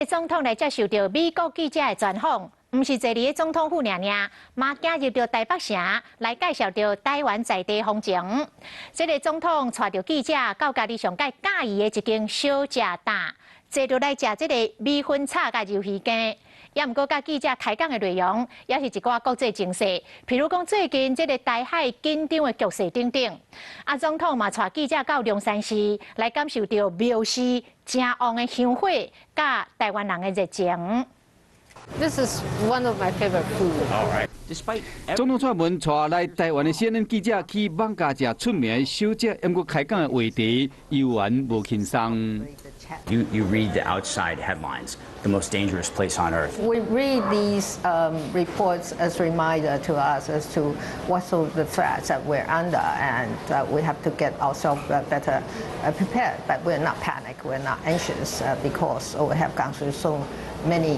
总统来接受到美国记者的专访，唔是坐伫总统府尔，嘛加入到台北城来介绍到台湾在地风情。这个总统带着记者到家己上介介意的一间小食摊，坐着来食这个米粉炒甲鱿鱼羹。也毋过，甲记者开讲的内容，也是一寡国际情势，譬如讲最近这个台海紧张的局势等等。总统嘛带记者到龙山寺来感受到庙寺正旺的香火，甲台湾人的热情。This is one of my favorite food. All right. Despite 总统出门带来台湾的 CNN 记者去网家食出名的小食，不过开讲的话题犹原无轻松。you read the outside headlines, the most dangerous place on earth. We read these reports as a reminder to us as to what sort of the threats that we're under, and we have to get ourselves better prepared. But we're not panicked, we're not anxious because we have gone through so many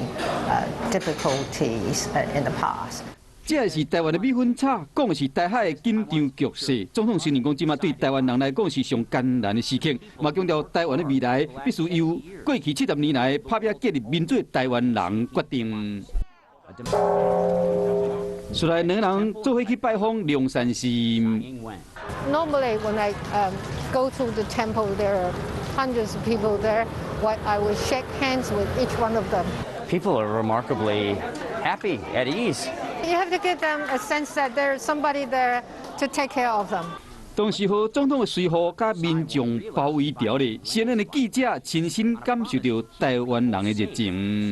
difficulties in the past. 这是台湾的米粉炒，讲的是台海的紧张局势。总统承认讲，即马对台湾人来讲是上艰难的时刻，嘛强调台湾的未来必须由过去70年来拍拼建立民主的台湾人决定。出来两人做伙去拜访龙山寺。Normally, when I go to the temple, there are hundreds of people there. What I would shake hands with each one of them. People are remarkably happy, at ease. You have to give them a sense that there's somebody there to take care of them. 当时和总统的随护甲民众包围条例，CNN的记者亲身感受到台湾人的热情。